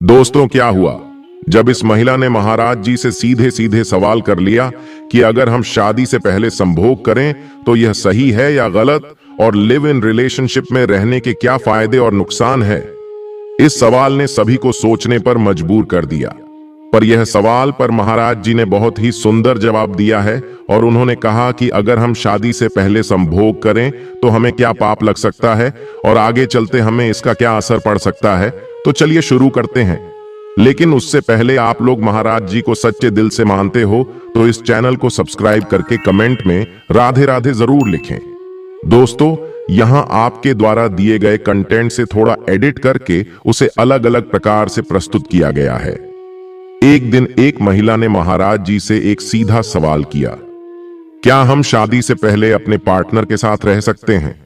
दोस्तों, क्या हुआ जब इस महिला ने महाराज जी से सीधे सीधे सवाल कर लिया कि अगर हम शादी से पहले संभोग करें तो यह सही है या गलत, और लिव इन रिलेशनशिप में रहने के क्या फायदे और नुकसान है। इस सवाल ने सभी को सोचने पर मजबूर कर दिया। पर यह सवाल पर महाराज जी ने बहुत ही सुंदर जवाब दिया है और उन्होंने कहा कि अगर हम शादी से पहले संभोग करें तो हमें क्या पाप लग सकता है और आगे चलते हमें इसका क्या असर पड़ सकता है। तो चलिए शुरू करते हैं। लेकिन उससे पहले आप लोग महाराज जी को सच्चे दिल से मानते हो तो इस चैनल को सब्सक्राइब करके कमेंट में राधे राधे जरूर लिखें। दोस्तों, यहां आपके द्वारा दिए गए कंटेंट से थोड़ा एडिट करके उसे अलग अलग प्रकार से प्रस्तुत किया गया है। एक दिन एक महिला ने महाराज जी से एक सीधा सवाल किया, क्या हम शादी से पहले अपने पार्टनर के साथ रह सकते हैं?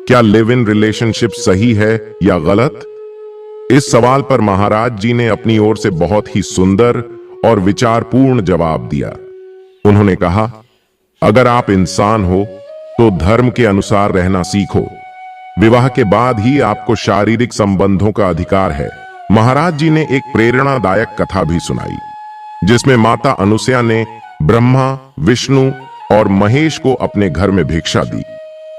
क्या लिव इन रिलेशनशिप सही है या गलत? इस सवाल पर महाराज जी ने अपनी ओर से बहुत ही सुंदर और विचारपूर्ण जवाब दिया। उन्होंने कहा, अगर आप इंसान हो तो धर्म के अनुसार रहना सीखो। विवाह के बाद ही आपको शारीरिक संबंधों का अधिकार है। महाराज जी ने एक प्रेरणादायक कथा भी सुनाई जिसमें माता अनुसया ने ब्रह्मा, विष्णु और महेश को अपने घर में भिक्षा दी,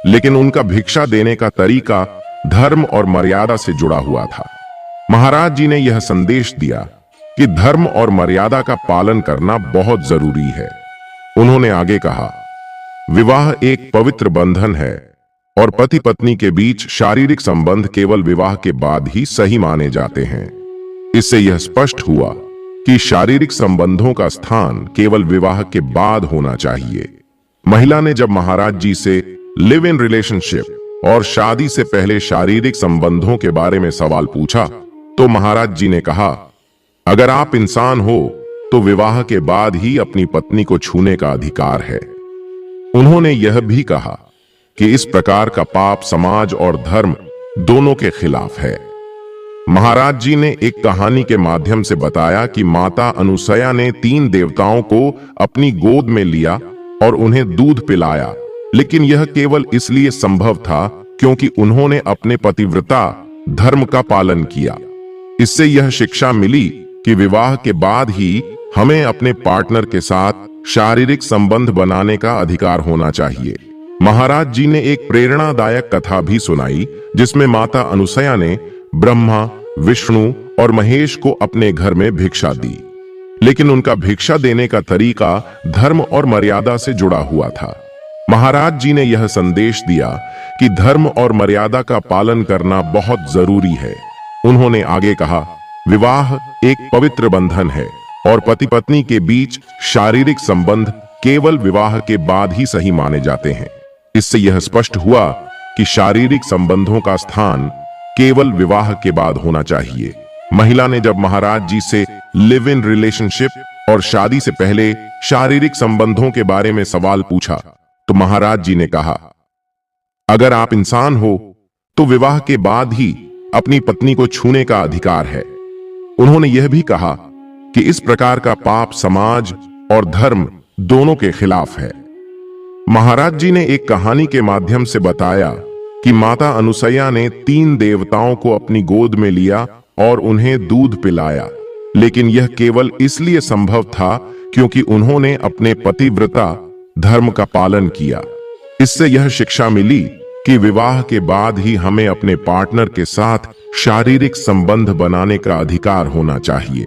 लेकिन उनका भिक्षा देने का तरीका धर्म और मर्यादा से जुड़ा हुआ था। महाराज जी ने यह संदेश दिया कि धर्म और मर्यादा का पालन करना बहुत जरूरी है। उन्होंने आगे कहा, विवाह एक पवित्र बंधन है और पति पत्नी के बीच शारीरिक संबंध केवल विवाह के बाद ही सही माने जाते हैं। इससे यह स्पष्ट हुआ कि शारीरिक संबंधों का स्थान केवल विवाह के बाद होना चाहिए। महिला ने जब महाराज जी से लिव इन रिलेशनशिप और शादी से पहले शारीरिक संबंधों के बारे में सवाल पूछा तो महाराज जी ने कहा, अगर आप इंसान हो तो विवाह के बाद ही अपनी पत्नी को छूने का अधिकार है। उन्होंने यह भी कहा कि इस प्रकार का पाप समाज और धर्म दोनों के खिलाफ है। महाराज जी ने एक कहानी के माध्यम से बताया कि माता अनुसया ने 3 देवताओं को अपनी गोद में लिया और उन्हें दूध पिलाया, लेकिन यह केवल इसलिए संभव था क्योंकि उन्होंने अपने पतिव्रता धर्म का पालन किया। इससे यह शिक्षा मिली कि विवाह के बाद ही हमें अपने पार्टनर के साथ शारीरिक संबंध बनाने का अधिकार होना चाहिए। महाराज जी ने एक प्रेरणादायक कथा भी सुनाई जिसमें माता अनुसया ने ब्रह्मा, विष्णु और महेश को अपने घर में भिक्षा दी, लेकिन उनका भिक्षा देने का तरीका धर्म और मर्यादा से जुड़ा हुआ था। महाराज जी ने यह संदेश दिया कि धर्म और मर्यादा का पालन करना बहुत जरूरी है। उन्होंने आगे कहा, विवाह एक पवित्र बंधन है और पति पत्नी के बीच शारीरिक संबंध केवल विवाह के बाद ही सही माने जाते हैं। इससे यह स्पष्ट हुआ कि शारीरिक संबंधों का स्थान केवल विवाह के बाद होना चाहिए। महिला ने जब महाराज जी से लिव इन रिलेशनशिप और शादी से पहले शारीरिक संबंधों के बारे में सवाल पूछा तो महाराज जी ने कहा, अगर आप इंसान हो तो विवाह के बाद ही अपनी पत्नी को छूने का अधिकार है। उन्होंने यह भी कहा कि इस प्रकार का पाप समाज और धर्म दोनों के खिलाफ है। महाराज जी ने एक कहानी के माध्यम से बताया कि माता अनुसया ने 3 देवताओं को अपनी गोद में लिया और उन्हें दूध पिलाया, लेकिन यह केवल इसलिए संभव था क्योंकि उन्होंने अपने पतिव्रता धर्म का पालन किया। इससे यह शिक्षा मिली कि विवाह के बाद ही हमें अपने पार्टनर के साथ शारीरिक संबंध बनाने का अधिकार होना चाहिए।